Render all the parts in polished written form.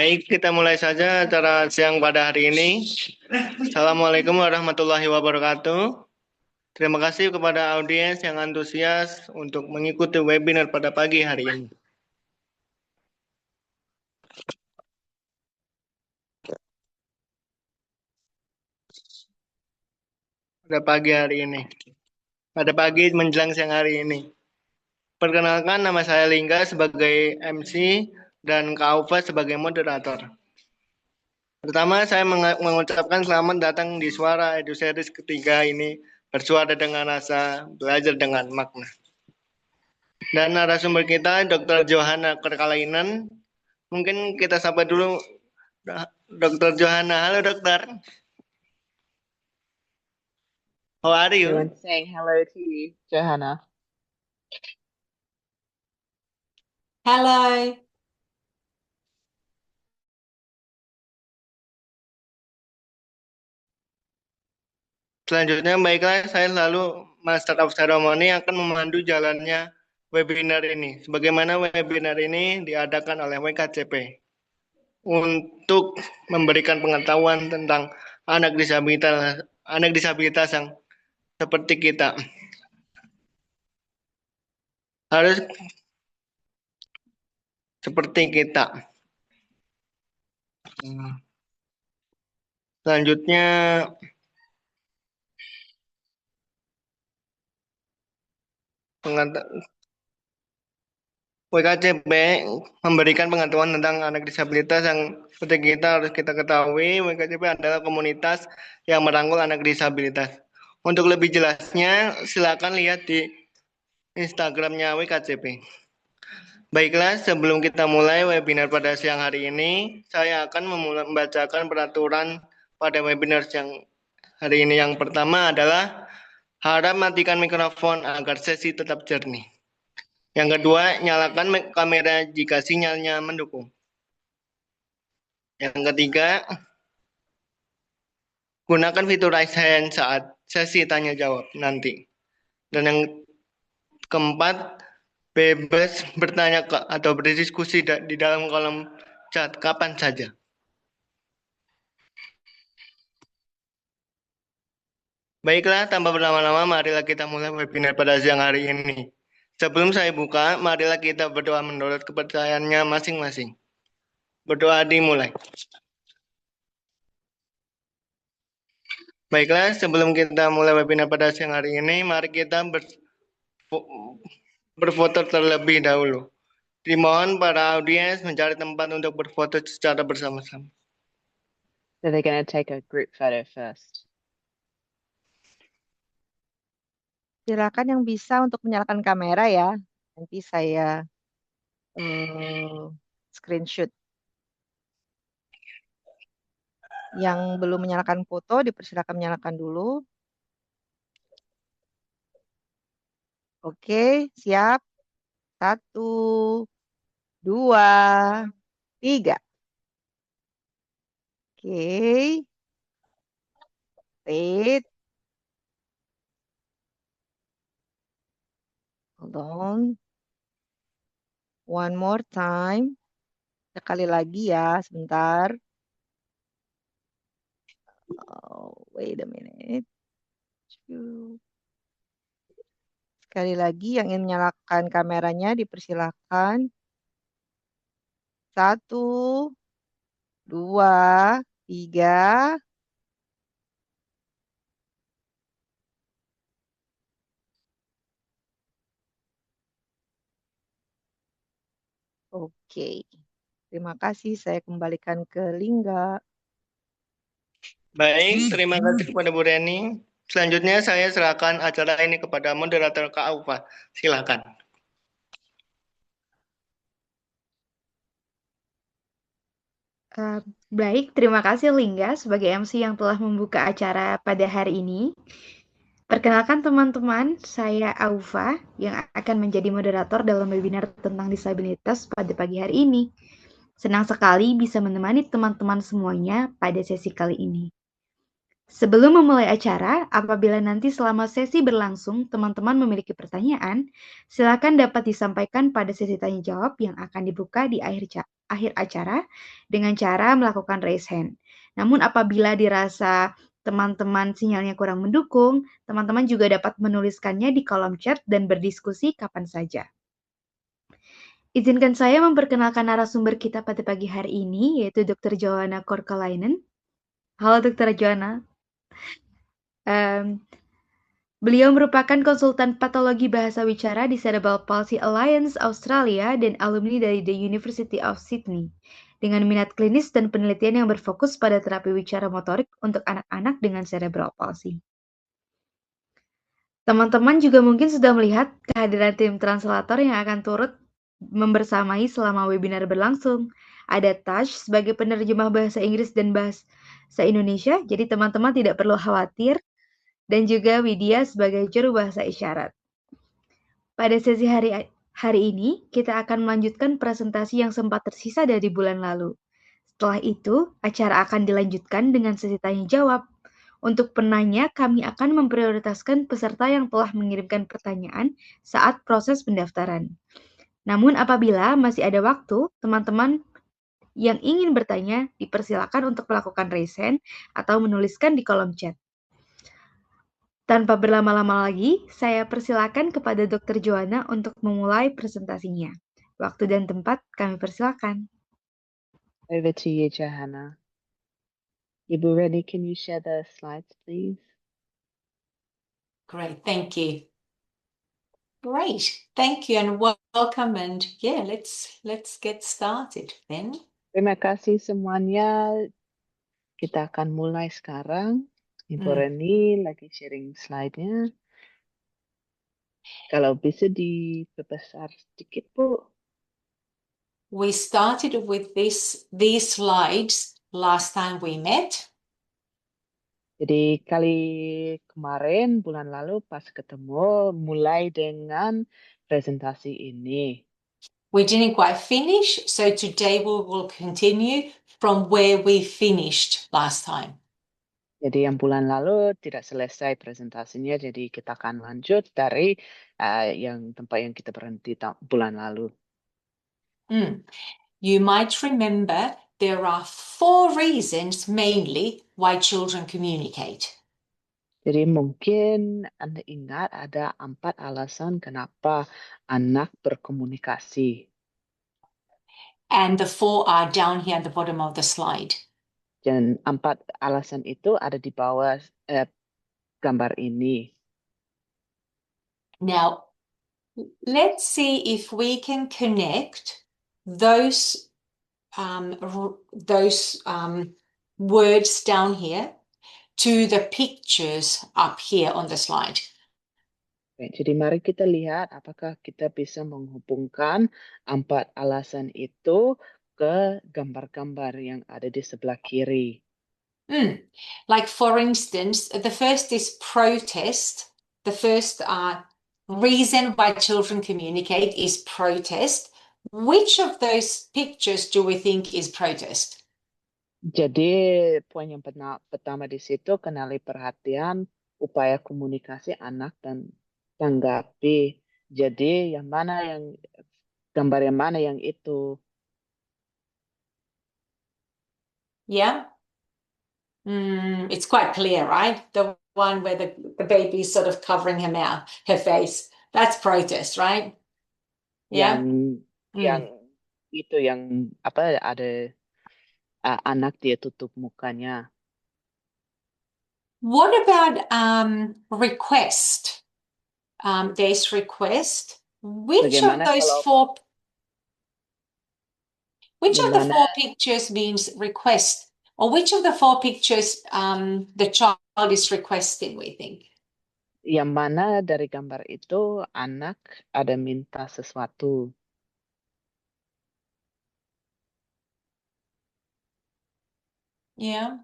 Baik, kita mulai saja acara siang pada hari ini. Assalamualaikum warahmatullahi wabarakatuh. Terima kasih kepada audiens yang antusias untuk mengikuti webinar pada pagi hari ini. Pada pagi menjelang siang hari ini. Perkenalkan, nama saya Lingga sebagai MC dan Kak Aufa sebagai moderator. Pertama, saya mengucapkan selamat datang di Suara Edu Series ketiga ini, bersuara dengan rasa, belajar dengan makna. Dan narasumber kita, Dr. Johanna Kerkalainan. Mungkin kita sapa dulu Dr. Johanna. Halo dokter. How are you? Everyone saying hello to you, Johanna. Hello. Selanjutnya, baiklah, saya selalu Master of Ceremony akan memandu jalannya webinar ini. Sebagaimana webinar ini diadakan oleh WKCP untuk memberikan pengetahuan tentang anak disabilitas yang seperti kita. Harus seperti kita. Selanjutnya, WKCP memberikan pengetahuan tentang anak disabilitas yang seperti kita harus kita ketahui. WKCP adalah komunitas yang merangkul anak disabilitas. Untuk lebih jelasnya, silakan lihat di Instagramnya WKCP. Baiklah, sebelum kita mulai webinar pada siang hari ini, saya akan membacakan peraturan pada webinar siang hari ini. Yang pertama adalah harap matikan mikrofon agar sesi tetap jernih. Yang kedua, nyalakan kamera jika sinyalnya mendukung. Yang ketiga, gunakan fitur raise hand saat sesi tanya jawab nanti. Dan yang keempat, bebas bertanya atau berdiskusi di dalam kolom chat kapan saja. Baiklah, tanpa berlama-lama, marilah kita mulai webinar pada siang hari ini. Sebelum saya buka, marilah kita berdoa menurut kepercayaannya masing-masing. Berdoa dimulai. Baiklah, sebelum kita mulai webinar pada siang hari ini, mari kita berfoto terlebih dahulu. Dimohon para audiens mencari tempat untuk berfoto secara bersama-sama. So they're going to take a group photo first. Silakan yang bisa untuk menyalakan kamera ya. Nanti saya screenshot. Yang belum menyalakan foto dipersilakan menyalakan dulu. Oke, siap. 1, 2, 3. Oke. Wait. Hold on. One more time. Sekali lagi ya, sebentar. Oh, wait a minute. Sekali lagi yang ingin menyalakan kameranya dipersilakan. 1, 2, 3. Oke. Terima kasih. Saya kembalikan ke Lingga. Baik, terima kasih kepada Bu Reni. Selanjutnya saya serahkan acara ini kepada moderator Kak Aufa. Silakan. Baik, terima kasih Lingga sebagai MC yang telah membuka acara pada hari ini. Perkenalkan teman-teman, saya Aufa yang akan menjadi moderator dalam webinar tentang disabilitas pada pagi hari ini. Senang sekali bisa menemani teman-teman semuanya pada sesi kali ini. Sebelum memulai acara, apabila nanti selama sesi berlangsung teman-teman memiliki pertanyaan, silakan dapat disampaikan pada sesi tanya jawab yang akan dibuka di akhir acara dengan cara melakukan raise hand. Namun apabila dirasa teman-teman sinyalnya kurang mendukung, teman-teman juga dapat menuliskannya di kolom chat dan berdiskusi kapan saja. Izinkan saya memperkenalkan narasumber kita pada pagi hari ini, yaitu Dr. Joanna Korkalainen. Halo Dr. Joanna. Beliau merupakan konsultan patologi bahasa wicara di Cerebral Palsy Alliance Australia dan alumni dari The University of Sydney, dengan minat klinis dan penelitian yang berfokus pada terapi wicara motorik untuk anak-anak dengan cerebral palsy. Teman-teman juga mungkin sudah melihat kehadiran tim translator yang akan turut membersamai selama webinar berlangsung. Ada Tash sebagai penerjemah bahasa Inggris dan bahasa Indonesia, jadi teman-teman tidak perlu khawatir, dan juga Widya sebagai juru bahasa isyarat. Pada sesi hari ini, kita akan melanjutkan presentasi yang sempat tersisa dari bulan lalu. Setelah itu, acara akan dilanjutkan dengan sesi tanya jawab. Untuk penanya, kami akan memprioritaskan peserta yang telah mengirimkan pertanyaan saat proses pendaftaran. Namun apabila masih ada waktu, teman-teman yang ingin bertanya dipersilakan untuk melakukan raise hand atau menuliskan di kolom chat. Tanpa berlama-lama lagi, saya persilakan kepada Dr. Joanna untuk memulai presentasinya. Waktu dan tempat kami persilakan. Over to you, Johanna. Ibu Reni, can you share the slides, please? Great, thank you. Great, thank you and welcome, and yeah, let's get started then. Terima kasih semuanya. Kita akan mulai sekarang. Ibu Reni lagi sharing slide-nya. Kalau bisa diperbesar sedikit, Bu. We started with these slides last time we met. Jadi kali kemarin, bulan lalu pas ketemu, mulai dengan presentasi ini. We didn't quite finish, so today we will continue from where we finished last time. Jadi yang bulan lalu tidak selesai presentasinya, jadi kita akan lanjut dari yang tempat yang kita berhenti bulan lalu. You might remember there are 4 reasons mainly why children communicate. Jadi mungkin Anda ingat ada 4 alasan kenapa anak berkomunikasi. And the 4 are down here at the bottom of the slide. Dan 4 alasan itu ada di bawah gambar ini. Now, let's see if we can connect those words down here to the pictures up here on the slide. Jadi mari kita lihat apakah kita bisa menghubungkan 4 alasan itu ke gambar-gambar yang ada di sebelah kiri. Like for instance, the first is protest. The first reason why children communicate is protest. Which of those pictures do we think is protest? Jadi poin yang pertama di situ kenali perhatian, upaya komunikasi anak dan tanggapi. Jadi gambar yang mana yang itu? Yeah. It's quite clear, right? The one where the baby is sort of covering her mouth, her face. That's protest, right? Yeah. Yang itu yang ada anak dia tutup mukanya. What about request? There's request. Which of those four pictures means request? Or which of the 4 pictures the child is requesting, we think? Yang mana dari gambar itu anak ada minta sesuatu? Yeah.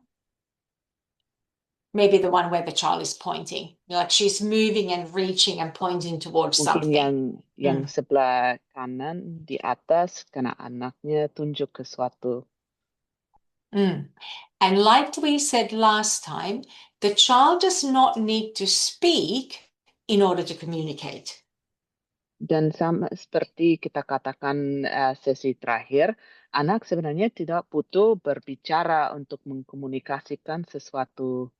Maybe the one where the child is pointing. Like she's moving and reaching and pointing towards something. Mungkin yang sebelah kanan di atas karena anaknya tunjuk ke suatu. And like we said last time, the child does not need to speak in order to communicate. Dan sama seperti kita katakan sesi terakhir, anak sebenarnya tidak butuh berbicara untuk mengkomunikasikan sesuatu.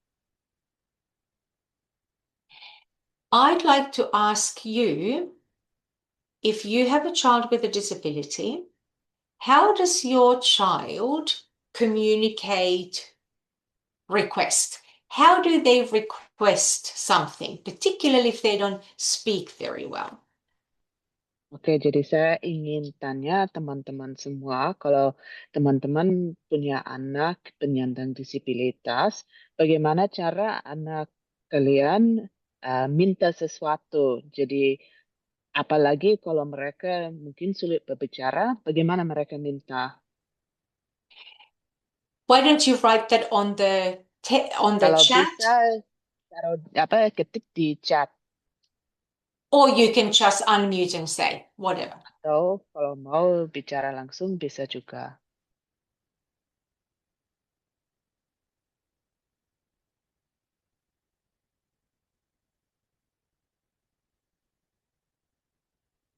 I'd like to ask you, if you have a child with a disability, how does your child communicate request? How do they request something, particularly if they don't speak very well? Oke, jadi saya ingin tanya teman-teman semua, kalau teman-teman punya anak penyandang disabilitas, bagaimana cara anak kalian minta sesuatu? Jadi, apalagi kalau mereka mungkin sulit berbicara, bagaimana mereka minta? Why don't you write that on the Kalau chat? bisa, taruh ketik di chat. Or you can just unmute and say, whatever. Atau kalau mau bicara langsung bisa juga.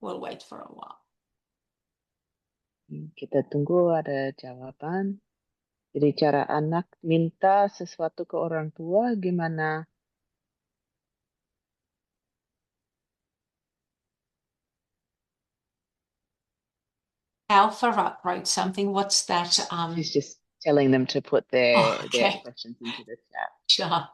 We'll wait for a while. Kita tunggu ada jawaban. Jadi cara anak minta sesuatu ke orang tua gimana? Alpha wrote something. What's that? She's just telling them to put their okay. questions into the chat. Sure.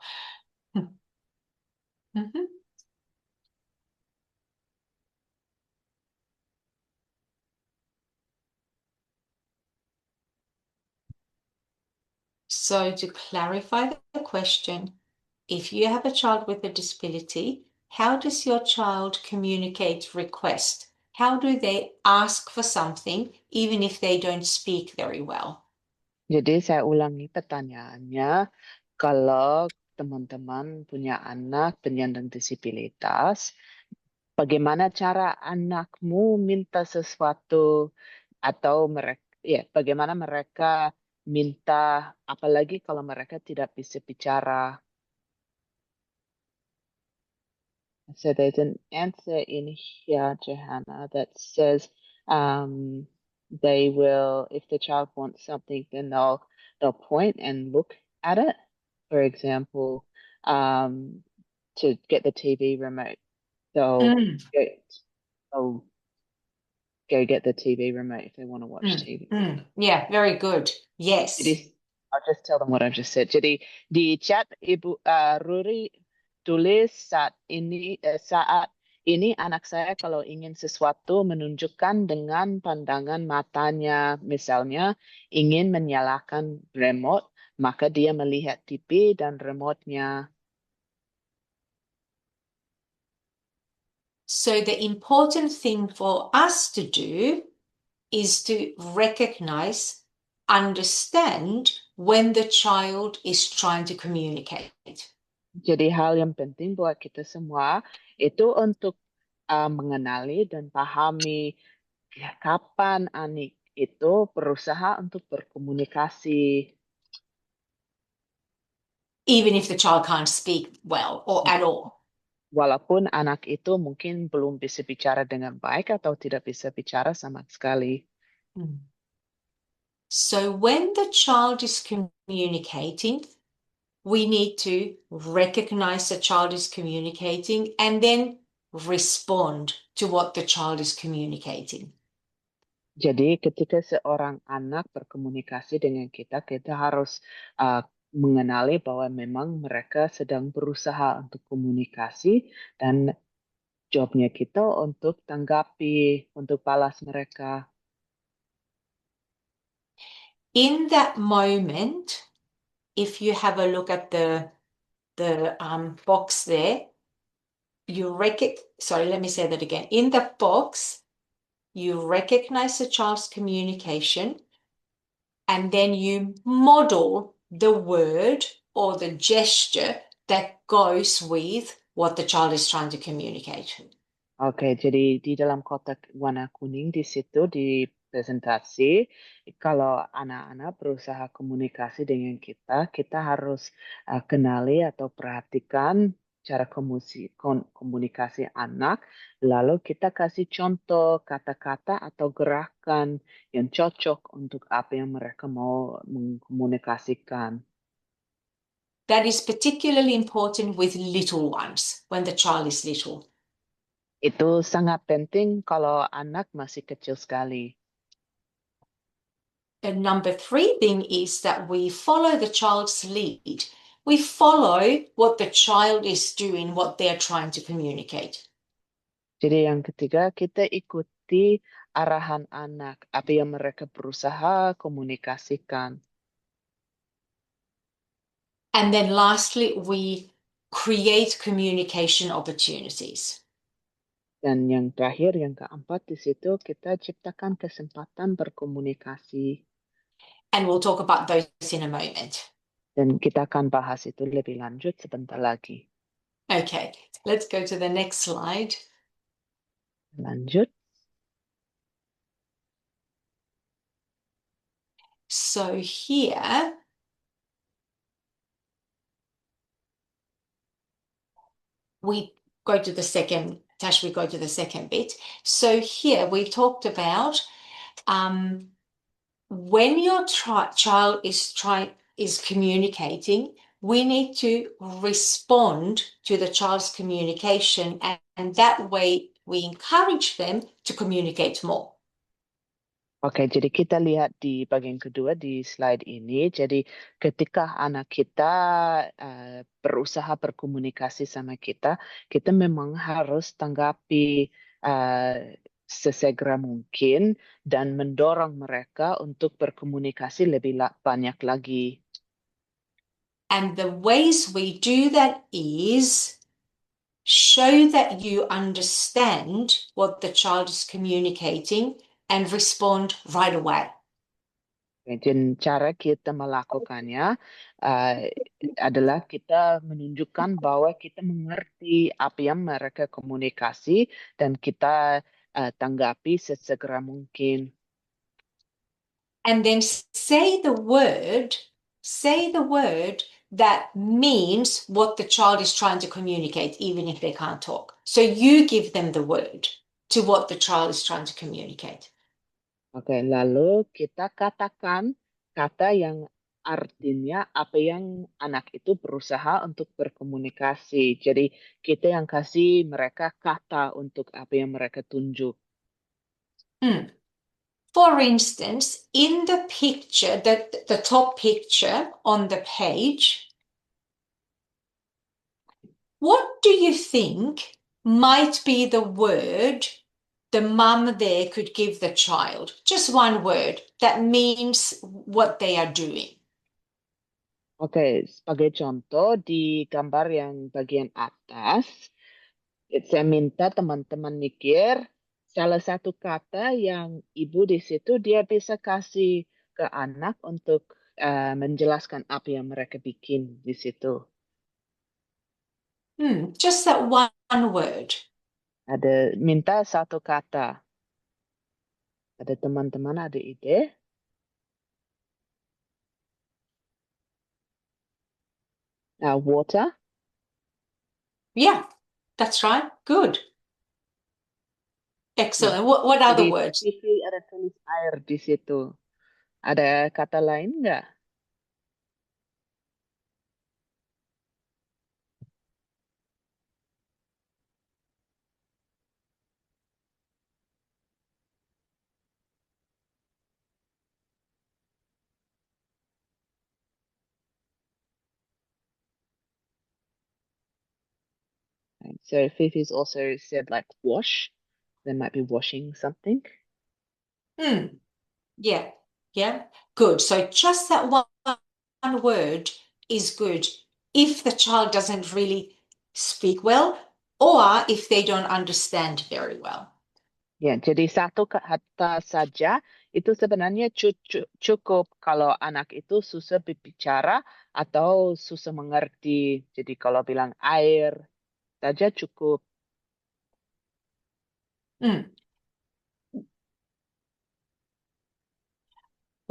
So to clarify the question, if you have a child with a disability, how does your child communicate request? How do they ask for something even if they don't speak very well? Jadi saya ulangi pertanyaannya, kalau teman-teman punya anak penyandang disabilitas, bagaimana cara anakmu minta sesuatu atau bagaimana mereka minta, apalagi kalau mereka tidak bisa bicara. So there's an answer in here, Johanna, that says they will, if the child wants something, then they'll point and look at it. For example, to get the TV remote, they'll go get the TV remote if they want to watch TV. Yeah, very good. Yes. Jadi, I'll just tell them what I've just said. Jadi di chat Ibu Ruri tulis saat ini anak saya kalau ingin sesuatu menunjukkan dengan pandangan matanya, misalnya ingin menyalakan remote, maka dia melihat TV dan remote-nya. So the important thing for us to do is to recognize, understand when the child is trying to communicate. Jadi hal yang penting buat kita semua itu untuk mengenali dan pahami kapan anak itu berusaha untuk berkomunikasi. Even if the child can't speak well or at all. Walaupun anak itu mungkin belum bisa bicara dengan baik atau tidak bisa bicara sama sekali. So when the child is communicating, we need to recognize the child is communicating and then respond to what the child is communicating. Jadi ketika seorang anak berkomunikasi dengan kita harus mengenali bahwa memang mereka sedang berusaha untuk komunikasi dan jobnya kita untuk tanggapi, untuk balas mereka. In that moment, if you have a look at the box there, sorry, let me say that again. In the box, you recognize the child's communication and then you model the word or the gesture that goes with what the child is trying to communicate. Oke, jadi di dalam kotak warna kuning di situ di presentasi, kalau anak-anak berusaha komunikasi dengan kita, kita harus kenali atau perhatikan cara komunikasi anak, lalu kita kasih contoh kata-kata atau gerakan yang cocok untuk apa yang mereka mau mengkomunikasikan. That is particularly important with little ones, when the child is little. Itu sangat penting kalau anak masih kecil sekali. And number 3 thing is that we follow the child's lead. We follow what the child is doing, what they're trying to communicate. Jadi yang ketiga, kita ikuti arahan anak, apa yang mereka berusaha komunikasikan. And then lastly, we create communication opportunities. Dan yang terakhir, yang keempat, di situ kita ciptakan kesempatan berkomunikasi. And we'll talk about those in a moment. Dan kita akan bahas itu lebih lanjut sebentar lagi. Okay, let's go to the next slide. Lanjut. So here, we go to the second, Tash, we go to the second bit. So here we talked about when your child is communicating, we need to respond to the child's communication, and that way we encourage them to communicate more. Oke, jadi kita lihat di bagian kedua di slide ini. Jadi ketika anak kita berusaha berkomunikasi sama kita, kita memang harus tanggapi sesegera mungkin dan mendorong mereka untuk berkomunikasi lebih banyak lagi. And the ways we do that is show that you understand what the child is communicating and respond right away. Dan cara kita melakukannya adalah kita menunjukkan bahwa kita mengerti apa yang mereka komunikasi dan kita tanggapi sesegera mungkin. And then say the word that means what the child is trying to communicate, even if they can't talk. So you give them the word to what the child is trying to communicate. Oke, lalu kita katakan kata yang artinya apa yang anak itu berusaha untuk berkomunikasi. Jadi kita yang kasih mereka kata untuk apa yang mereka tunjuk. For instance, in the picture, the top picture on the page, what do you think might be the word the mum there could give the child? Just one word that means what they are doing. Oke, sebagai contoh di gambar yang bagian atas, saya minta teman-teman mikir salah satu kata yang ibu di situ dia bisa kasih ke anak untuk menjelaskan apa yang mereka bikin di situ. Just that one word. Ada minta satu kata. Ada teman-teman ada ide? Water. Yeah, that's right. Good. Excellent. What other Di words? TV ada tulis air di situ. Ada kata lain nggak? So Fifi's also said like wash. They might be washing something. Yeah. Good. So just that one word is good if the child doesn't really speak well or if they don't understand very well. Ya, jadi satu kata saja itu sebenarnya cukup kalau anak itu susah berbicara atau susah mengerti. Jadi kalau bilang air saja cukup.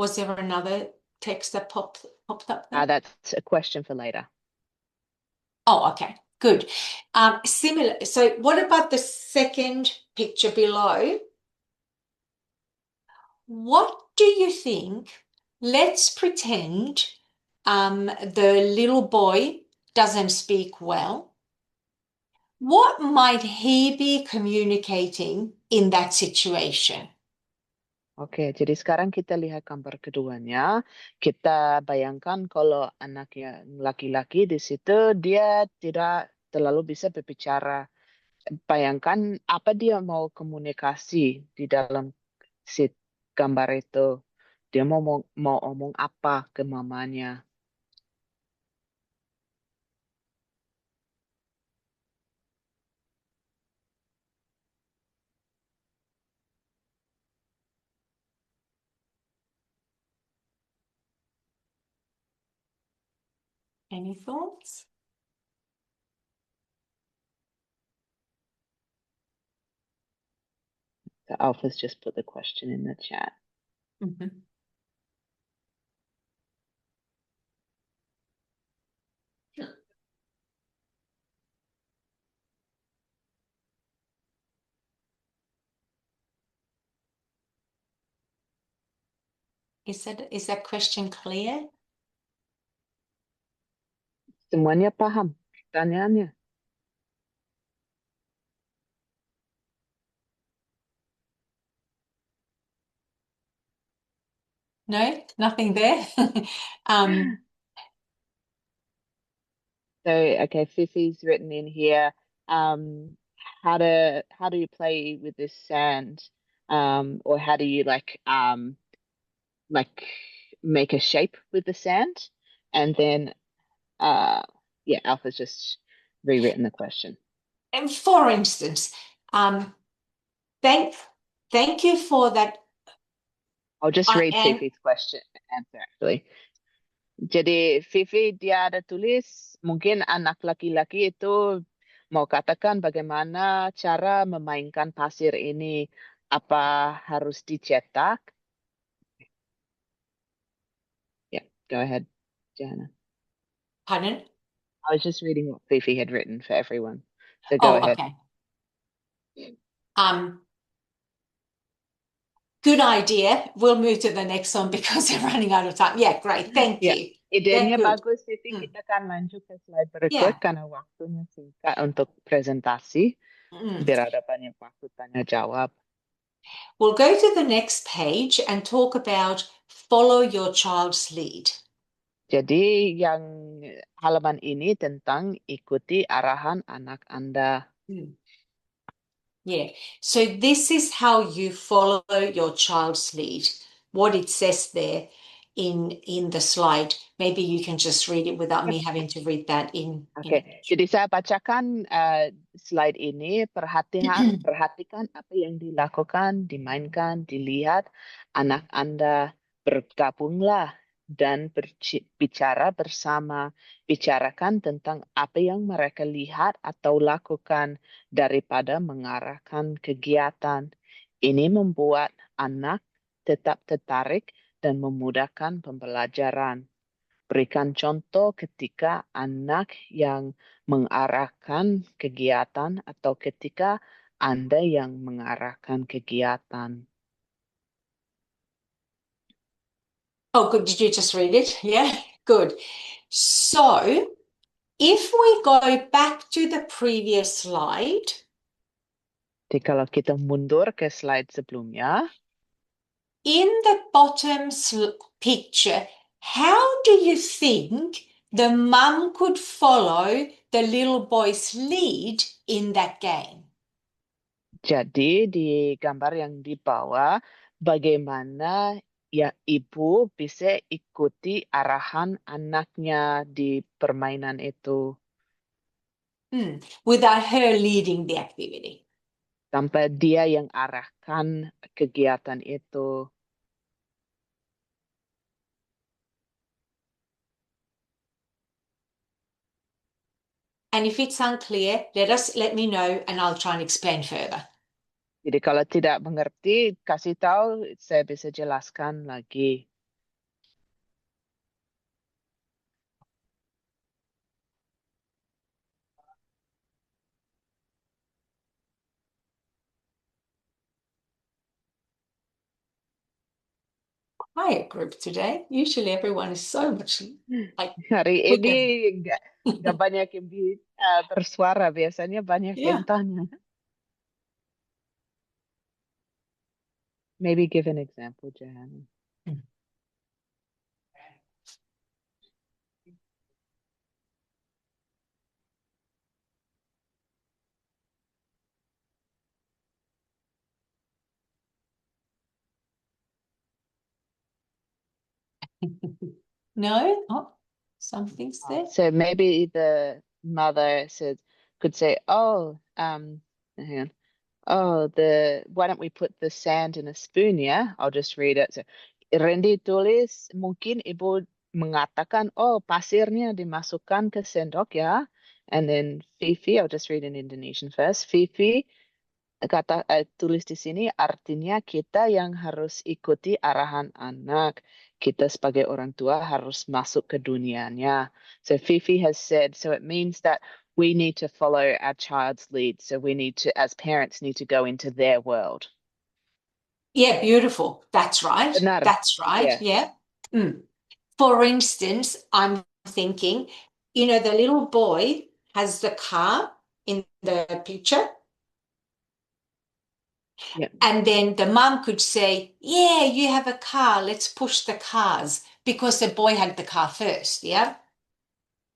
Was there another text that popped up there? That's a question for later. Oh, okay, good. Similar. So what about the second picture below? What do you think? Let's pretend the little boy doesn't speak well. What might he be communicating in that situation? Oke, jadi sekarang kita lihat gambar keduanya. Kita bayangkan kalau anak yang laki-laki di situ dia tidak terlalu bisa berbicara. Bayangkan apa dia mau komunikasi di dalam gambar itu. Dia mau omong apa ke mamanya. Any thoughts? So Alpha's just put the question in the chat. Mm-hmm. Is that question clear? Semuanya paham pertanyaannya? No, nothing there. So, okay, Fifi's written in here, how do you play with this sand? Or how do you like make a shape with the sand? And then, yeah, Alpha's just rewritten the question. And for instance, thank you for that. I'll just read Fifi's answer actually. Jadi Fifi dia ada tulis mungkin anak laki-laki itu mau katakan bagaimana cara memainkan pasir ini, apa harus dicetak? Yeah, go ahead, Johanna. Pardon? I was just reading what Fifi had written for everyone. So go ahead. Okay. Good idea. We'll move to the next one because we're running out of time. Yeah, great. Thank you. Idenya good. bagus, Fifi. Kita kan lanjut ke slide berikut karena waktunya singkat untuk presentasi. Biar ada banyak waktu tanya jawab. We'll go to the next page and talk about follow your child's lead. Jadi yang halaman ini tentang ikuti arahan anak Anda. Yeah, so this is how you follow your child's lead. What it says there in the slide. Maybe you can just read it without me having to read that in. Okay, jadi saya bacakan slide ini. Perhatikan apa yang dilakukan, dimainkan, dilihat anak Anda. Bergabunglah dan berbicara bersama. Bicarakan tentang apa yang mereka lihat atau lakukan daripada mengarahkan kegiatan. Ini membuat anak tetap tertarik dan memudahkan pembelajaran. Berikan contoh ketika anak yang mengarahkan kegiatan atau ketika Anda yang mengarahkan kegiatan. Oh, good. Did you just read it? Yeah, good. So, if we go back to the previous slide. Jadi kalau kita mundur ke slide sebelumnya. In the bottom picture, how do you think the mum could follow the little boy's lead in that game? Jadi di gambar yang di bawah, bagaimana ya ibu bisa ikuti arahan anaknya di permainan itu? Without her leading the activity. Tanpa dia yang arahkan kegiatan itu. And if it's unclear, let me know and I'll try and explain further. Jadi kalau tidak mengerti, kasih tahu, saya bisa jelaskan lagi. quiet group today. Usually everyone is so much like Hari quicker. ini nggak banyak yang bersuara, biasanya banyak Yeah. yang tanya. Maybe give an example, Jan. No? Oh, something's there. So maybe the mother could say, "Oh, hang on. Oh, why don't we put the sand in a spoon, yeah?" I'll just read it. So, Randy tulis, mungkin ibu mengatakan, "Oh, pasirnya dimasukkan ke sendok, ya." And then Fifi, I'll just read in Indonesian first. Fifi tulis di sini artinya kita yang harus ikuti arahan anak. Kita sebagai orang tua harus masuk ke dunianya. So Fifi has said, so it means that we need to follow our child's lead. So we need to, as parents, need to go into their world. Yeah, beautiful. That's right. Benar. That's right. Yeah. For instance, I'm thinking, the little boy has the car in the picture. Yeah. And then the mom could say, yeah, you have a car. Let's push the cars because the boy had the car first. Yeah.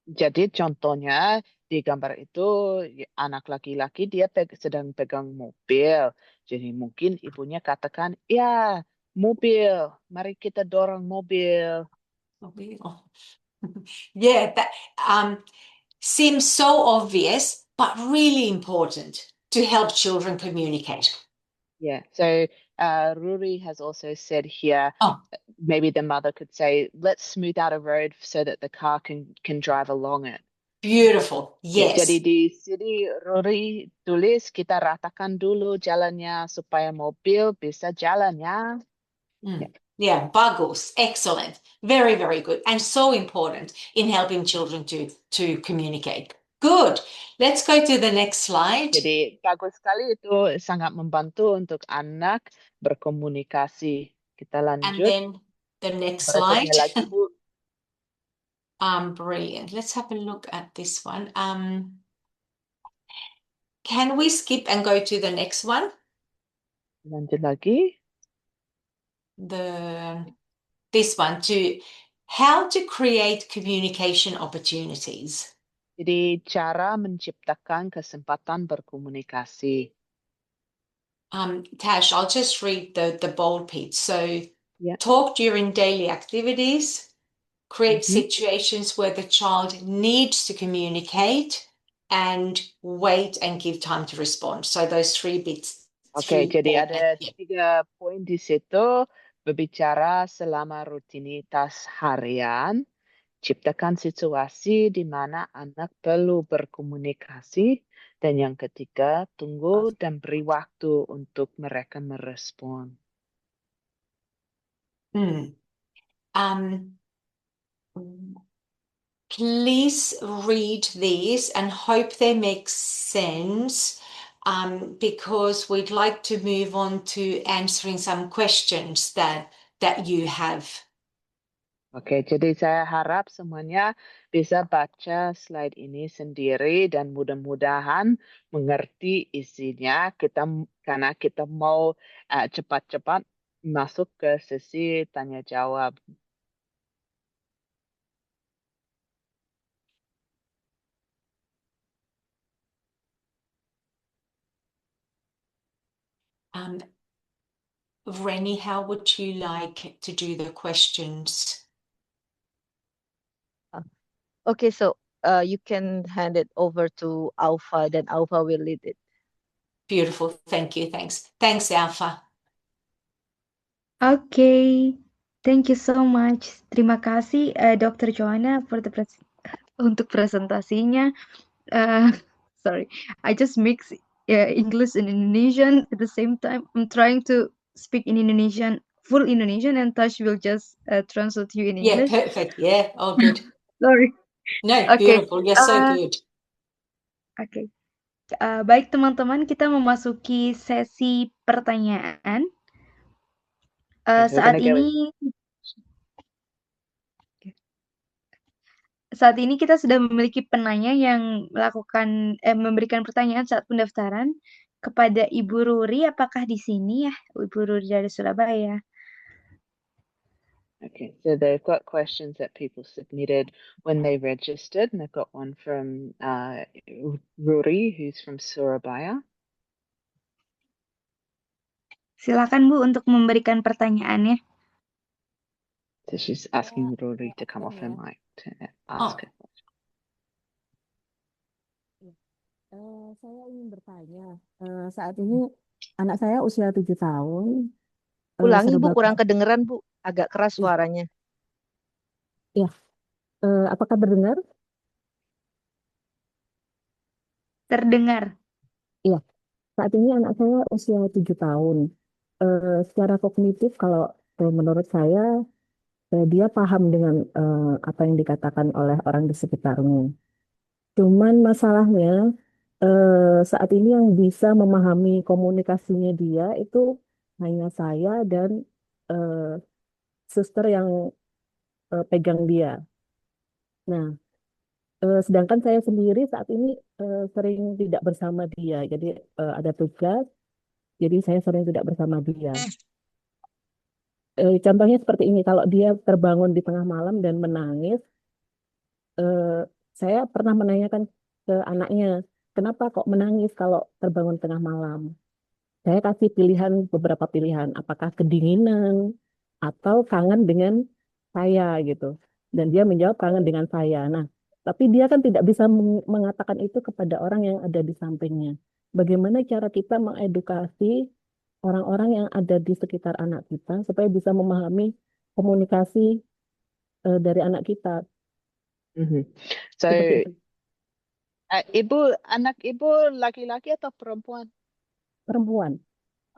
Jadi contohnya di gambar itu anak laki-laki dia sedang pegang mobil. Jadi mungkin ibunya katakan, ya mobil, mari kita dorong mobil. Yeah, that seems so obvious, but really important to help children communicate. Yeah, so Ruri has also said here, maybe the mother could say, let's smooth out a road so that the car can drive along it. Beautiful, yes. Jadi di sini Ruri tulis, kita ratakan dulu jalannya supaya mobil bisa jalan, ya. Yeah, bagus, excellent, very, very good, and so important in helping children to communicate. Good. Let's go to the next slide. Jadi bagus sekali, itu sangat membantu untuk anak berkomunikasi. Kita lanjut. And then the next slide. Lagi, Bu. Brilliant. Let's have a look at this one. Can we skip and go to the next one? Lanjut lagi. This one, to how to create communication opportunities. Jadi cara menciptakan kesempatan berkomunikasi. Tash, I'll just read the bold piece. So talk during daily activities, create situations where the child needs to communicate, and wait and give time to respond. So those 3 bits. Oke, jadi ada 3 poin di situ. Berbicara selama rutinitas harian, ciptakan situasi di mana anak perlu berkomunikasi, dan yang ketiga, tunggu dan beri waktu untuk mereka merespon. Please read these and hope they make sense, because we'd like to move on to answering some questions that you have. Oke, jadi saya harap semuanya bisa baca slide ini sendiri dan mudah-mudahan mengerti isinya. Karena kita mau cepat-cepat masuk ke sesi tanya jawab. Rennie, how would you like to do the questions? Okay, so you can hand it over to Alpha, then Alpha will lead it. Beautiful. Thank you. Thanks. Thanks, Alpha. Okay. Thank you so much. Terima kasih, Dr. Joanna, for untuk presentasinya. Sorry, I just mix English and Indonesian at the same time. I'm trying to speak in Indonesian, full Indonesian, and Tash will just translate you in English. Yeah, perfect. Yeah, all good. Sorry. No, Okay. beautiful. You're so good. Oke. Baik teman-teman, kita memasuki sesi pertanyaan. Saat ini saat ini kita sudah memiliki penanya yang memberikan pertanyaan saat pendaftaran kepada Ibu Ruri. Apakah di sini ya, Ibu Ruri dari Surabaya? Okay, so they've got questions that people submitted when they registered, and they've got one from Ruri, who's from Surabaya. Silakan Bu untuk memberikan pertanyaannya. So she's asking Ruri to come off her mic to ask her question. Saya ingin bertanya, saat ini anak saya usia 7 tahun. Ulangi Bu, kurang kedengeran Bu, agak keras suaranya. Ya, apakah terdengar? Terdengar. Iya, saat ini anak saya usia 7 tahun. Secara kognitif, kalau menurut saya, dia paham dengan apa yang dikatakan oleh orang di sekitarnya. Cuman masalahnya, saat ini yang bisa memahami komunikasinya dia itu hanya saya dan suster yang pegang dia. Nah, sedangkan saya sendiri saat ini sering tidak bersama dia. Jadi ada tugas, jadi saya sering tidak bersama dia. Contohnya seperti ini, kalau dia terbangun di tengah malam dan menangis, saya pernah menanyakan ke anaknya, kenapa kok menangis kalau terbangun tengah malam? Saya kasih beberapa pilihan, apakah kedinginan atau kangen dengan saya gitu. Dan dia menjawab kangen dengan saya. Nah, tapi dia kan tidak bisa mengatakan itu kepada orang yang ada di sampingnya. Bagaimana cara kita mengedukasi orang-orang yang ada di sekitar anak kita supaya bisa memahami komunikasi dari anak kita. So, Seperti itu. anak ibu laki-laki atau perempuan? Perempuan.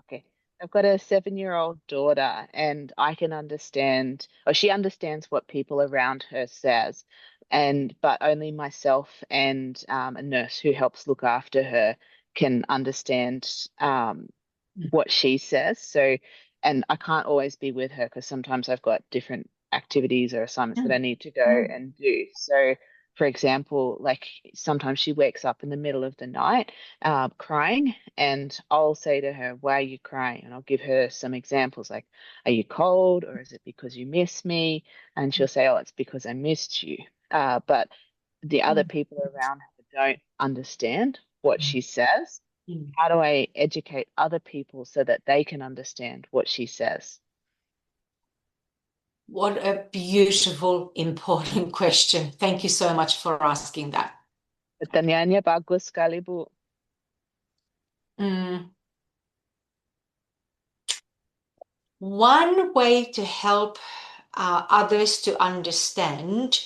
Okay. I've got a 7-year-old daughter, and I can understand, or she understands what people around her says, but only myself and a nurse who helps look after her can understand what she says. So, and I can't always be with her because sometimes I've got different activities or assignments that I need to go and do. So, for example, like sometimes she wakes up in the middle of the night crying, and I'll say to her, "Why are you crying?" And I'll give her some examples like, "Are you cold, or is it because you miss me?" And she'll say, "Oh, it's because I missed you." But the other people around her don't understand what she says. How do I educate other people so that they can understand what she says? What a beautiful, important question. Thank you so much for asking that. Pertanyaannya bagus sekali, Bu. One way to help others to understand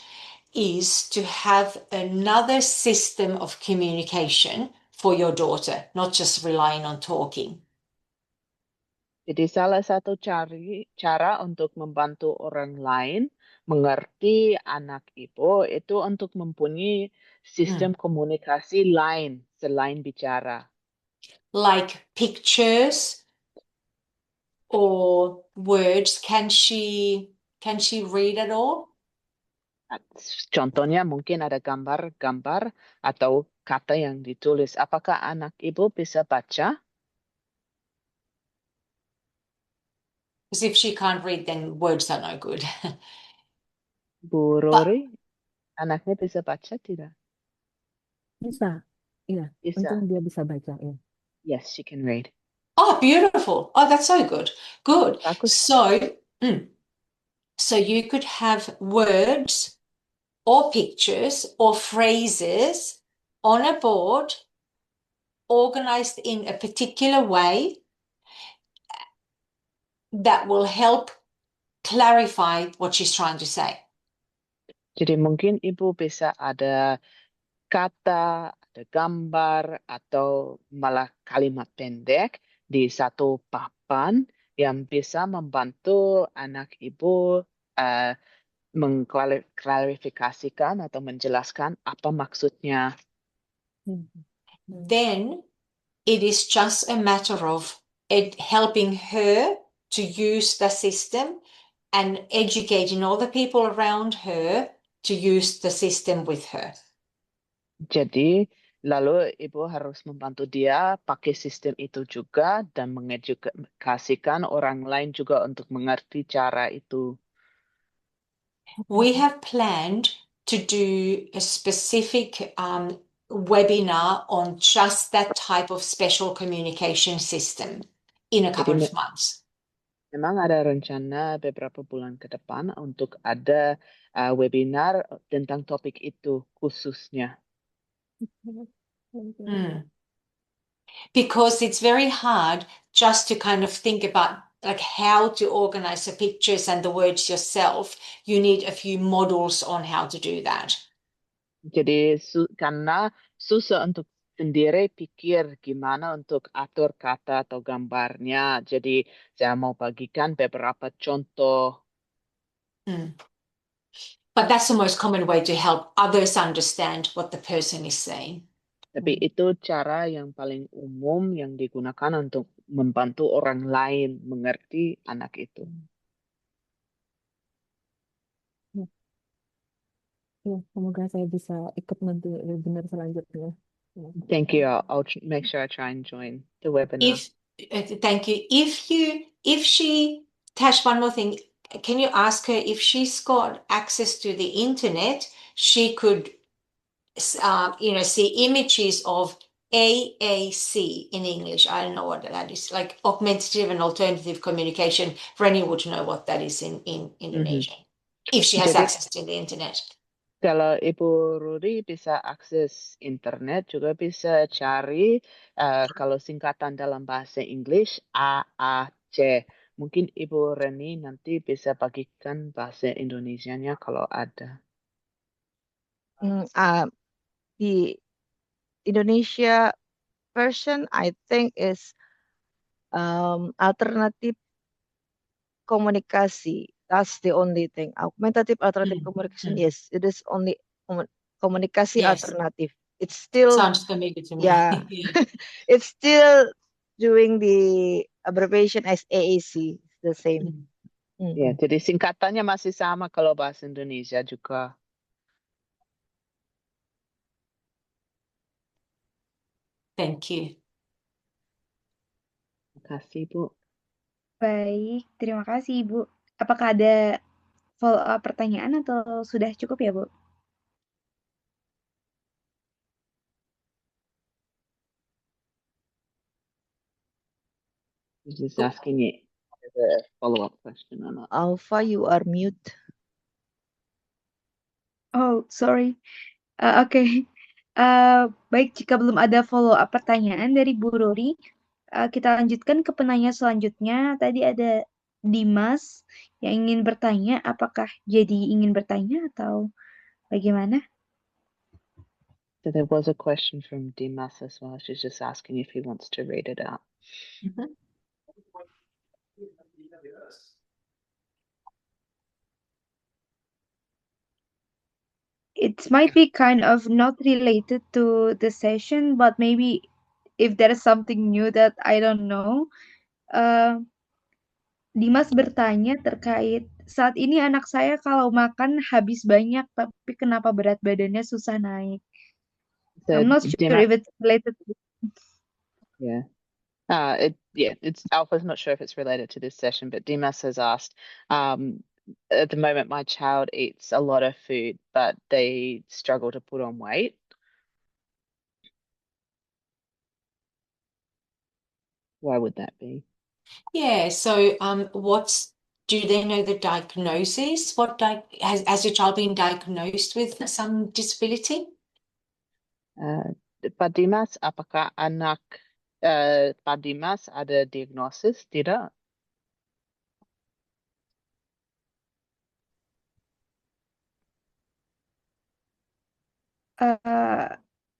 is to have another system of communication for your daughter, not just relying on talking. Jadi salah satu cara untuk membantu orang lain mengerti anak ibu itu untuk mempunyai sistem komunikasi lain selain bicara. Like pictures or words. Can she read at all? Contohnya mungkin ada gambar-gambar atau kata yang ditulis. Apakah anak ibu bisa baca? Because if she can't read, then words are no good. Bu Ruri, anaknya bisa baca tidak? Bisa. Iya, Bisa. untung dia bisa baca ya. Yes, she can read. Oh, beautiful. Oh, that's so good. Good. Bagus. So you could have words or pictures or phrases on a board organized in a particular way that will help clarify what she's trying to say. Jadi mungkin ibu bisa ada kata, ada gambar, atau malah kalimat pendek di satu papan yang bisa membantu anak ibu mengklarifikasikan atau menjelaskan apa maksudnya. Then it is just a matter of helping her to use the system and educating all the people around her to use the system with her. Jadi, lalu ibu harus membantu dia pakai sistem itu juga dan mengedukasikan orang lain juga untuk mengerti cara itu. We have planned to do a specific webinar on just that type of special communication system in a couple of months. Memang ada rencana beberapa bulan ke depan untuk ada webinar tentang topik itu khususnya. Because it's very hard just to kind of think about like how to organize the pictures and the words yourself. You need a few models on how to do that. Jadi karena susah untuk sendiri pikir gimana untuk atur kata atau gambarnya. Jadi saya mau bagikan beberapa contoh. But that's the most common way to help others understand what the person is saying. Tapi itu cara yang paling umum yang digunakan untuk membantu orang lain mengerti anak itu. Ya, semoga saya bisa ikut nanti webinar selanjutnya. Thank you. I'll make sure I try and join the webinar. Thank you. If she, Tash, one more thing. Can you ask her if she's got access to the internet, she could, see images of AAC in English. I don't know what that is, like augmentative and alternative communication. Rennie would know what that is in Indonesian, if she has access to the internet. Kalau Ibu Ruri bisa akses internet, juga bisa cari kalau singkatan dalam bahasa Inggris AAC. Mungkin Ibu Reni nanti bisa bagikan bahasa Indonesianya kalau ada. The Indonesia version, I think, is alternative komunikasi. That's the only thing. Augmentative alternative communication, yes, it is only komunikasi alternative. It's still sounds familiar to me. Yeah, it's still doing the abbreviation as AAC, the same. Ya, jadi singkatannya masih sama kalau bahasa Indonesia juga. Thank you. Terima kasih, Bu. Baik, terima kasih Ibu. Apakah ada follow-up pertanyaan atau sudah cukup ya, Bu? Just asking it as a follow-up question or not. Alpha, you are mute. Oh, sorry. Oke. Baik, jika belum ada follow-up pertanyaan dari Bu Ruri, kita lanjutkan ke penanya selanjutnya. Tadi ada Dimas yang ingin bertanya, apakah jadi ingin bertanya atau bagaimana? So there was a question from Dimas as well. She's just asking if he wants to read it out. It might be kind of not related to the session, but maybe if there is something new that I don't know. Dimas bertanya terkait saat ini anak saya kalau makan habis banyak, tapi kenapa berat badannya susah naik? So I'm not sure if it's related to Yeah. It's Alpha's not sure if it's related to this session, but Dimas has asked, at the moment my child eats a lot of food, but they struggle to put on weight. Why would that be? Yeah, so do they know the diagnosis? Has your child been diagnosed with some disability? Pak Dimas, apakah anak Pak Dimas ada diagnosis? Tidak.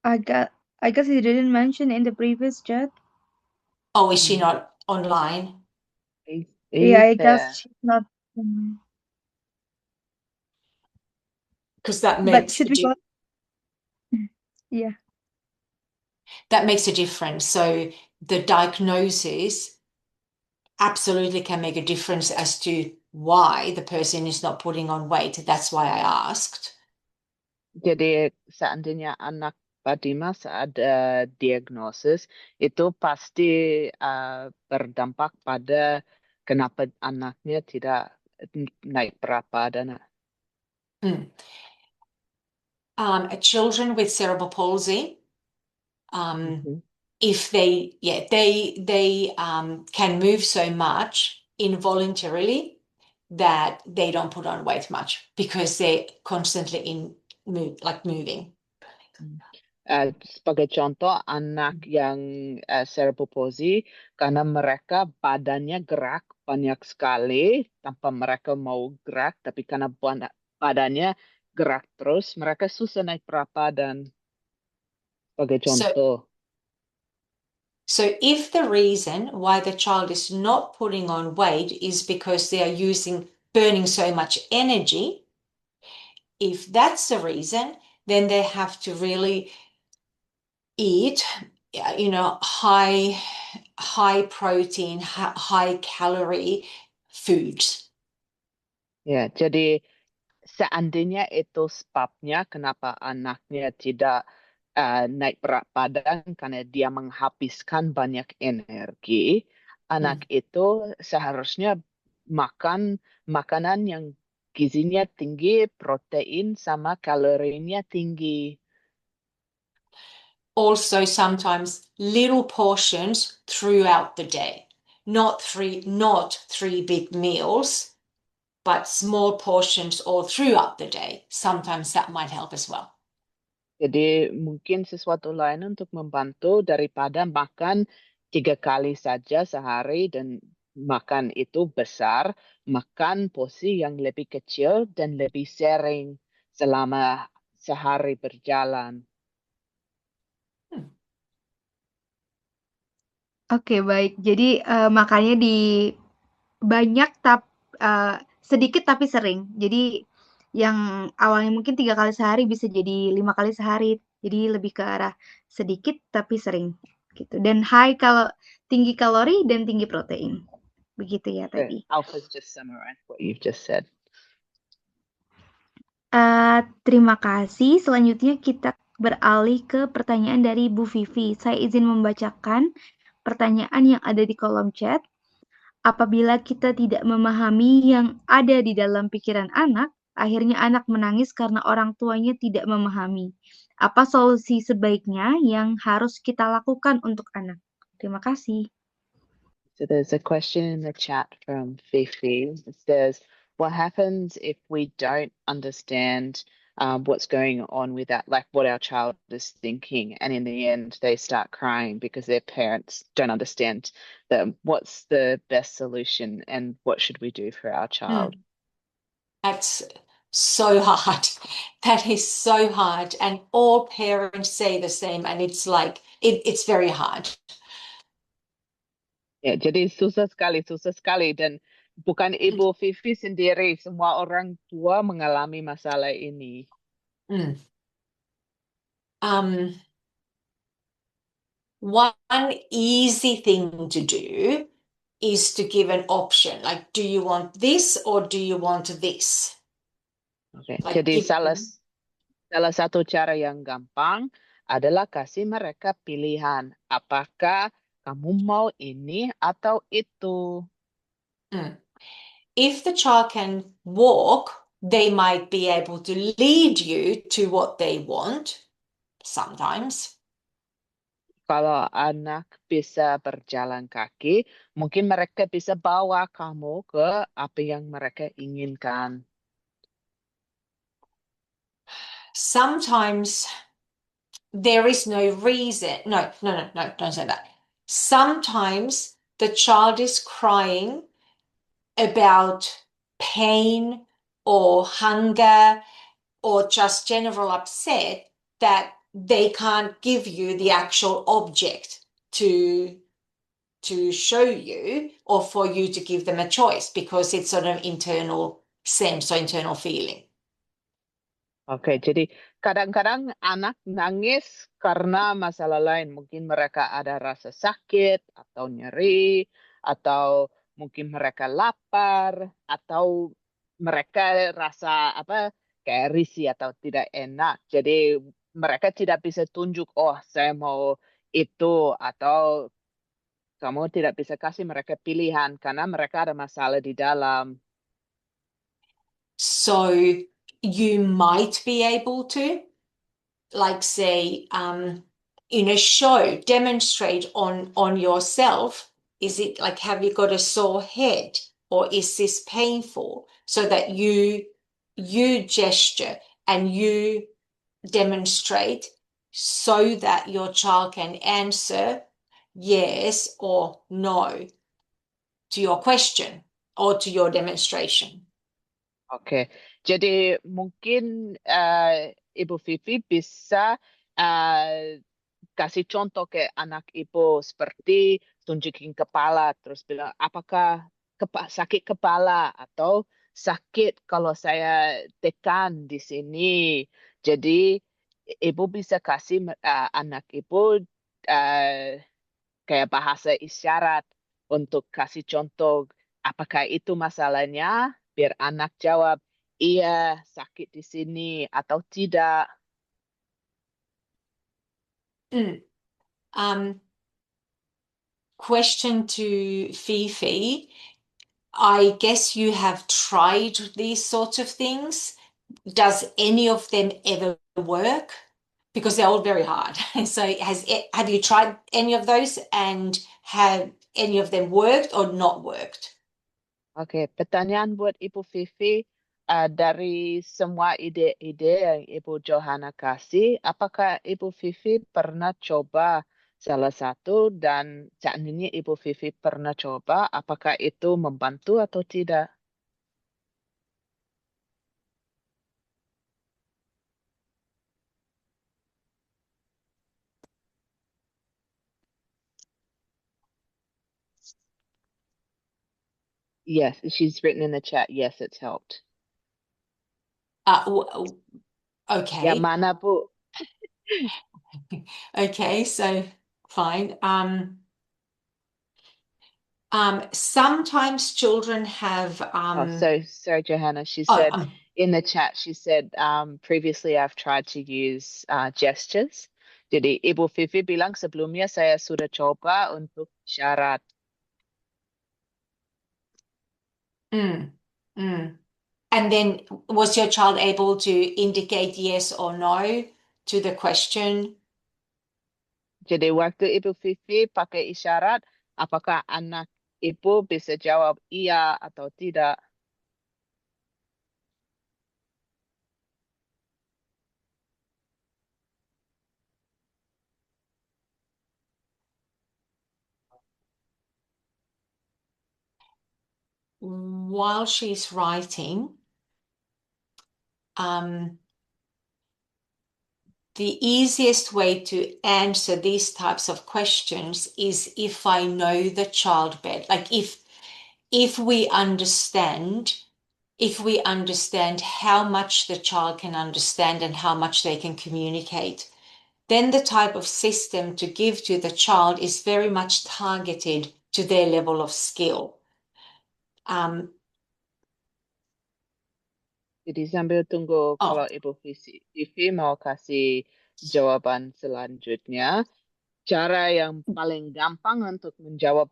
I guess he didn't mention in the previous chat. Oh, is she not online? Yeah, I guess she's not. Because that But makes should we go? Yeah. That makes a difference. So the diagnosis absolutely can make a difference as to why the person is not putting on weight. That's why I asked. Jadi seandainya anak Pak Dimas ada diagnosis, itu pasti berdampak pada kenapa anaknya tidak naik berat badan. Mm. Children with cerebral palsy, Mhm. if they can move so much involuntarily that they don't put on weight much because they're constantly moving. Sebagai contoh, anak yang cerebral palsy, karena mereka badannya gerak banyak sekali tanpa mereka mau gerak, tapi karena badannya gerak terus, mereka susah naik berat badan. Sebagai So contoh. So if the reason why the child is not putting on weight is because they are burning so much energy, if that's the reason, then they have to really eat, high protein, high calorie foods. Ya, jadi seandainya itu sebabnya kenapa anaknya tidak naik berat badan karena dia menghabiskan banyak energi, anak itu seharusnya makan makanan yang gizinya tinggi, protein sama kalorinya tinggi. Also, sometimes little portions throughout the day, not three big meals, but small portions all throughout the day. Sometimes that might help as well. Jadi mungkin sesuatu lain untuk membantu daripada makan 3 kali saja sehari dan makan itu besar, makan porsi yang lebih kecil dan lebih sering selama sehari berjalan. Oke, baik. Jadi makannya banyak sedikit tapi sering. Jadi yang awalnya mungkin 3 kali sehari bisa jadi 5 kali sehari. Jadi lebih ke arah sedikit tapi sering gitu. Dan tinggi kalori dan tinggi protein. Begitu ya tadi. Alpha's just summarized what you've just said. Terima kasih. Selanjutnya kita beralih ke pertanyaan dari Bu Vivi. Saya izin membacakan pertanyaan yang ada di kolom chat. Apabila kita tidak memahami yang ada di dalam pikiran anak, akhirnya anak menangis karena orang tuanya tidak memahami. Apa solusi sebaiknya yang harus kita lakukan untuk anak? Terima kasih. So there's a question in the chat from Fifi. It says, what happens if we don't understand what's going on with that, like what our child is thinking, and in the end they start crying because their parents don't understand them? What's the best solution and what should we do for our child? That's so hard. That is so hard. And all parents say the same. And it's like, it's very hard. Ya, jadi susah sekali dan bukan Ibu Fifi sendiri, semua orang tua mengalami masalah ini. One easy thing to do is to give an option, like, do you want this or do you want this? Oke, Like jadi salah satu cara yang gampang adalah kasih mereka pilihan. Apakah kamu mau ini atau itu? If the child can walk, they might be able to lead you to what they want sometimes. Kalau anak bisa berjalan kaki, mungkin mereka bisa bawa kamu ke apa yang mereka inginkan. Sometimes there is no reason. No, don't say that. Sometimes the child is crying about pain or hunger or just general upset that they can't give you the actual object to show you or for you to give them a choice because it's sort of internal sense or internal feeling. Oke, jadi kadang-kadang anak nangis karena masalah lain. Mungkin mereka ada rasa sakit atau nyeri, atau mungkin mereka lapar, atau mereka rasa kayak risih atau tidak enak. Jadi mereka tidak bisa tunjuk, oh saya mau itu, atau kamu tidak bisa kasih mereka pilihan karena mereka ada masalah di dalam. So you might be able to, like, say, demonstrate on yourself. Is it like, have you got a sore head, or is this painful? So that you gesture and you demonstrate so that your child can answer yes or no to your question or to your demonstration. Oke, jadi mungkin Ibu Vivi bisa kasih contoh ke anak Ibu seperti tunjukin kepala, terus bilang apakah sakit kepala atau sakit kalau saya tekan di sini. Jadi Ibu bisa kasih anak Ibu kayak bahasa isyarat untuk kasih contoh apakah itu masalahnya, biar anak jawab iya sakit di sini atau tidak. Question to Fifi. I guess you have tried these sorts of things. Does any of them ever work? Because they're all very hard. So have you tried any of those, and have any of them worked or not worked? Oke, pertanyaan buat Ibu Vivi, dari semua ide-ide yang Ibu Johanna kasih, apakah Ibu Vivi pernah coba salah satu, dan seandainya Ibu Vivi pernah coba, apakah itu membantu atau tidak? Yes, she's written in the chat, yes, it's helped. Okay. Yang mana, Bu? Okay, so fine. Sometimes children have Sorry, Johanna. She said in the chat, she said previously I've tried to use gestures. Jadi Ibu Vivi bilang sebelumnya saya sudah coba untuk isyarat. And then was your child able to indicate yes or no to the question? Jadi waktu Ibu Vivi pakai isyarat, apakah anak Ibu bisa jawab iya atau tidak? While she's writing, the easiest way to answer these types of questions is if I know the child better. Like if we understand how much the child can understand and how much they can communicate, then the type of system to give to the child is very much targeted to their level of skill. Jadi sambil tunggu kalau Ibu Vivi mau kasih jawaban selanjutnya, cara yang paling gampang untuk menjawab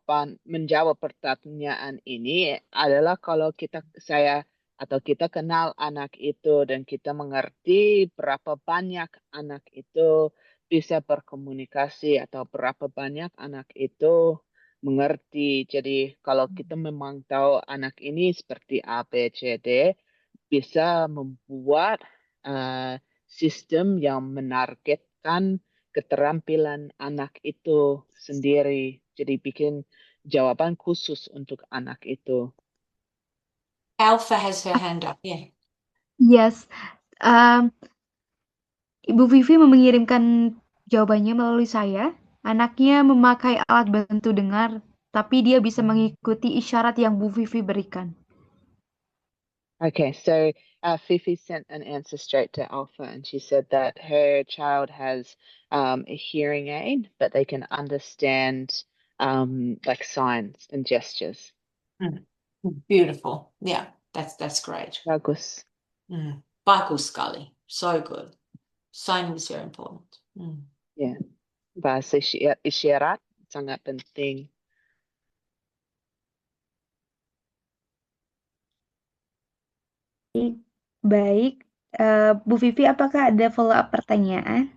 pertanyaan ini adalah kalau kita kenal anak itu dan kita mengerti berapa banyak anak itu bisa berkomunikasi atau berapa banyak anak itu mengerti. Jadi kalau kita memang tahu anak ini seperti A, B, C, D, bisa membuat sistem yang menargetkan keterampilan anak itu sendiri. Jadi bikin jawaban khusus untuk anak itu. Alpha has her hand up, yeah. Yes. Ibu Vivi mengirimkan jawabannya melalui saya. Anaknya memakai alat bantu dengar, tapi dia bisa mengikuti isyarat yang Bu Vivi berikan. Okay, so Fifi sent an answer straight to Alpha, and she said that her child has a hearing aid, but they can understand like signs and gestures. Beautiful. Yeah, that's great. Bagus. Bagus sekali. So good. Signing is very important. Ya, bahasa isyarat sangat penting. Baik, Bu Vivi, apakah ada follow-up pertanyaan?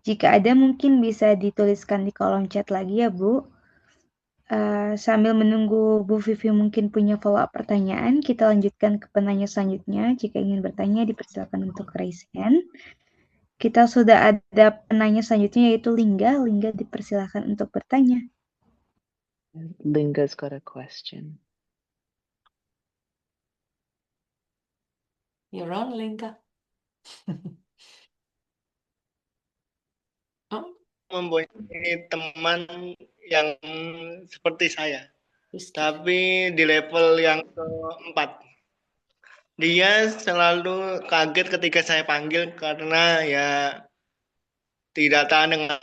Jika ada, mungkin bisa dituliskan di kolom chat lagi ya, Bu. Sambil menunggu Bu Vivi mungkin punya follow-up pertanyaan, kita lanjutkan ke penanya selanjutnya. Jika ingin bertanya, dipersilakan untuk raise hand. Kita sudah ada penanya selanjutnya, yaitu Lingga. Lingga, dipersilakan untuk bertanya. Linga's got a question. You're on, Linga. Oh, Mempunyai teman yang seperti saya, Rizky. tapi di level yang keempat. Dia selalu kaget ketika saya panggil karena ya tidak tahan dengan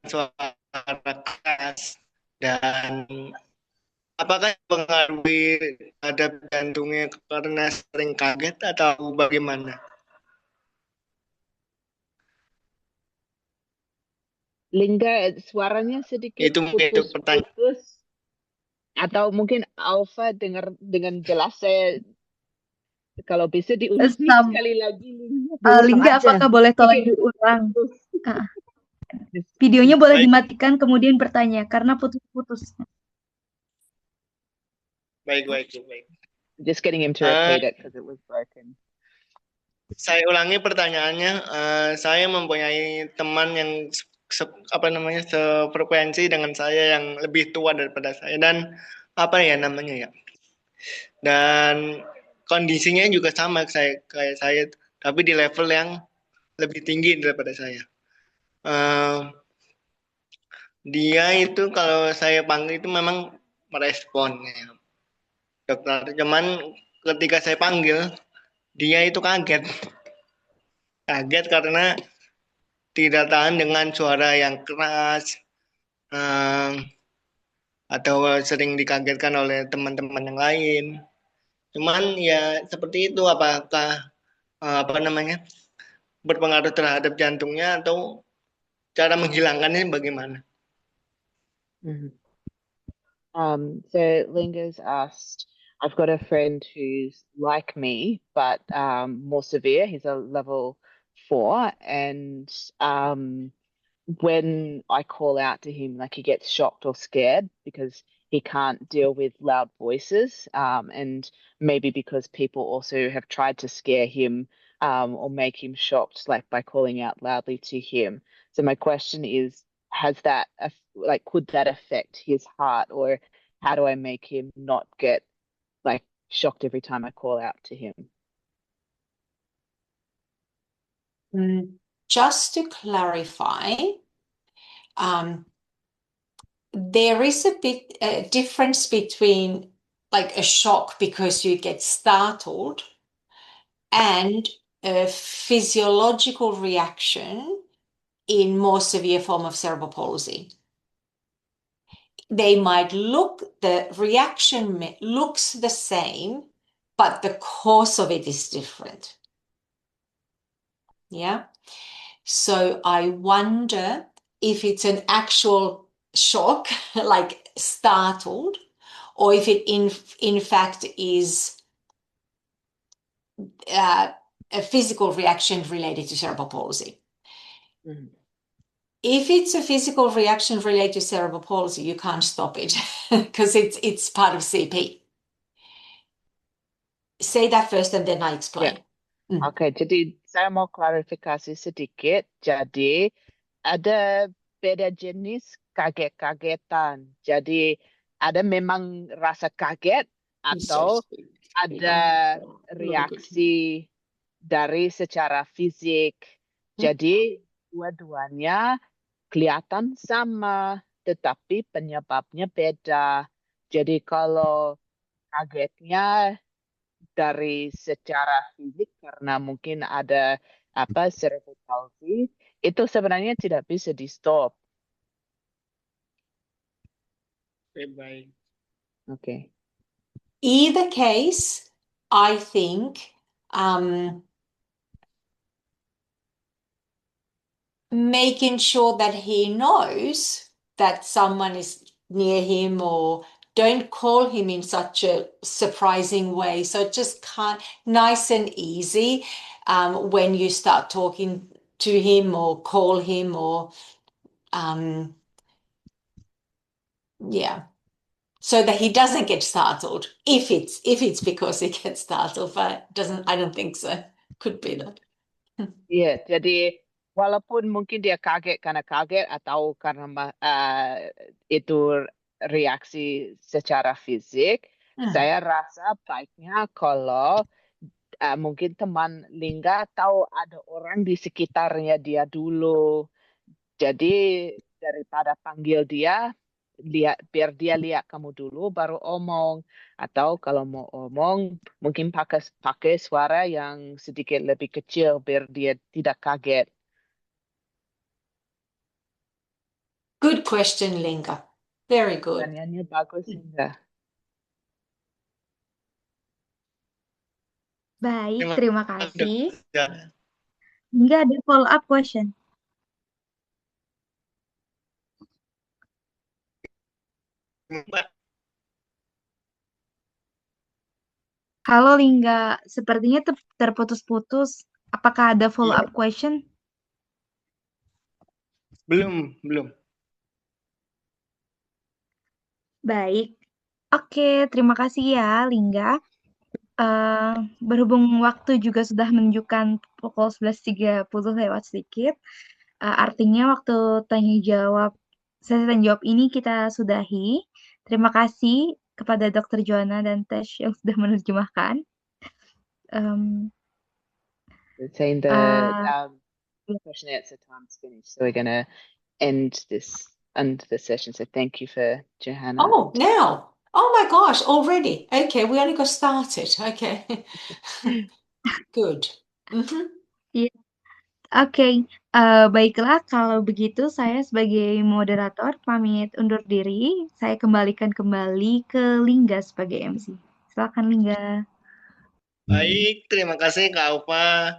suara keras. Dan apakah mempengaruhi terhadap jantungnya karena sering kaget atau bagaimana? Lingga, suaranya sedikit Itu mungkin itu pertanyaan. putus-putus. Atau mungkin Alfa dengar dengan jelas. Saya kalau bisa diulangi sekali lagi. Lingga, aja. apakah boleh tolong Sedikit diulang? putus. Videonya boleh Baik. dimatikan kemudian bertanya karena putus-putus. Baik. Just getting him to repeat it because it was broken. Saya ulangi pertanyaannya. Saya mempunyai teman yang sefrekuensi dengan saya yang lebih tua daripada saya dan dan kondisinya juga sama kayak saya, tapi di level yang lebih tinggi daripada saya. Dia itu kalau saya panggil itu memang merespon ya, dokter. Cuman ketika saya panggil dia itu kaget karena tidak tahan dengan suara yang keras, atau sering dikagetkan oleh teman-teman yang lain. Cuman ya seperti itu, apakah berpengaruh terhadap jantungnya atau cara menghilangkannya bagaimana? So Linga's asked, I've got a friend who's like me, but more severe. He's a level 4, and when I call out to him, like he gets shocked or scared because he can't deal with loud voices, and maybe because people also have tried to scare him or make him shocked, like by calling out loudly to him. So my question is, could that affect his heart, or how do I make him not get like shocked every time I call out to him? Just to clarify, there is a bit difference between like a shock because you get startled and a physiological reaction in more severe form of cerebral palsy. The reaction looks the same, but the cause of it is different. Yeah. So I wonder if it's an actual shock, like startled, or if it in fact is a physical reaction related to cerebral palsy. If it's a physical reaction related to cerebral palsy, you can't stop it because it's part of CP. Say that first and then I explain. Oke, jadi saya mau klarifikasi sedikit. Jadi ada beda jenis kaget-kagetan. Jadi ada memang rasa kaget atau ada reaksi dari secara fisik. Jadi dua-duanya kelihatan sama, tetapi penyebabnya beda. Jadi kalau kagetnya dari secara fisik karena mungkin ada cerebral palsy, itu sebenarnya tidak bisa di stop. Baik. Okay. Either case, I think making sure that he knows that someone is near him, or don't call him in such a surprising way. So just nice and easy when you start talking to him or call him, or yeah, so that he doesn't get startled. If it's because he gets startled, but I don't think so. Could be that. Iya, jadi walaupun mungkin dia kaget karena kaget atau karena itu reaksi secara fisik, saya rasa baiknya kalau mungkin teman Lingga tahu ada orang di sekitarnya dia dulu. Jadi daripada panggil dia, biar dia lihat kamu dulu baru omong. Atau kalau mau omong, mungkin pakai suara yang sedikit lebih kecil biar dia tidak kaget. Good question, Linga. Very good. Pertanyaannya bagus, Lingga. Baik, terima kasih. Ya. Hingga ada follow up question. Halo Lingga, sepertinya terputus-putus. Apakah ada follow up question? Belum. Baik. Oke, terima kasih ya Lingga. Berhubung waktu juga sudah menunjukkan pukul 11.30 lewat sedikit, artinya waktu sesi tanya jawab ini kita sudahi. Terima kasih kepada Dr. Joanna dan Tesh yang sudah menerjemahkan. Saying the question answer time's finished, so we're gonna end the session. So thank you for Johanna. Oh, now. Oh my gosh, already. Okay, we only got started. Okay. Good. Iya. Oke, baiklah kalau begitu saya sebagai moderator pamit undur diri. Saya kembalikan kembali ke Lingga sebagai MC. Silakan Lingga. Baik, terima kasih Kak Aufa,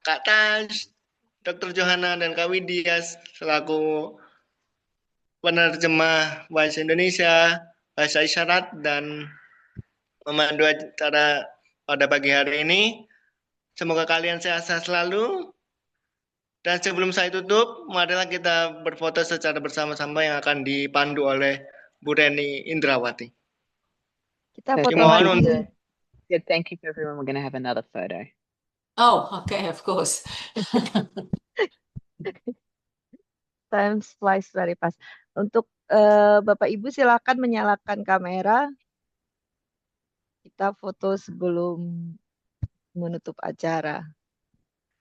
Kak Taj, Dr. Johanna, dan Kak Widya selaku penerjemah bahasa Indonesia, bahasa isyarat, dan memandu acara pada pagi hari ini. Semoga kalian sehat-sehat selalu. Dan sebelum saya tutup, marilah kita berfoto secara bersama-sama yang akan dipandu oleh Bu Reni Indrawati. Kita foto Mohon lagi. Yeah, thank you for everyone. We're going to have another photo. Oh, okay, of course. Time flies very fast. Untuk Bapak Ibu silakan menyalakan kamera. Kita foto sebelum menutup acara.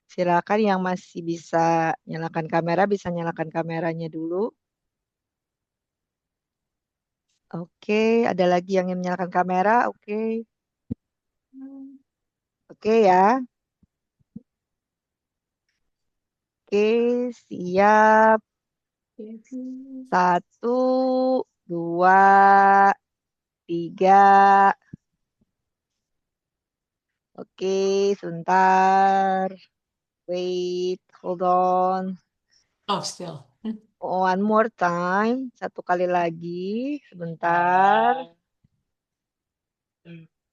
Silakan yang masih bisa nyalakan kamera, bisa nyalakan kameranya dulu. Oke, ada lagi yang menyalakan kamera? Oke. Oke ya. Oke, siap. 1, 2, 3. Oke, sebentar. Wait, hold on. Oh, still. One more time. 1 kali lagi. Sebentar.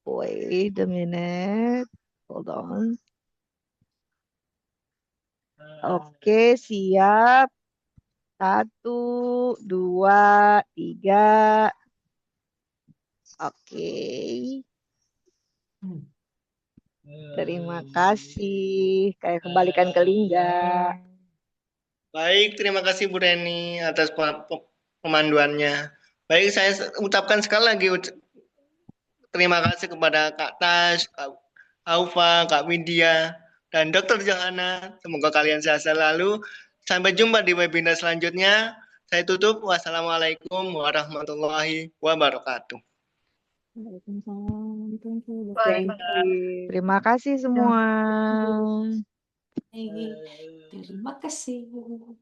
Wait a minute. Hold on. Oke, siap. 1, 2, 3. Oke. Terima kasih. Saya kembalikan ke Lingga. Baik, terima kasih Bu Reni atas pemanduannya. Baik, saya ucapkan sekali lagi terima kasih kepada Kak Tas, Kak Aufa, Kak Widya, dan Dr. Johanna. Semoga kalian sehat selalu. Sampai jumpa di webinar selanjutnya. Saya tutup. Wassalamualaikum warahmatullahi wabarakatuh. Waalaikumsalam. Thank you. Thank you. Terima kasih semua. Terima kasih.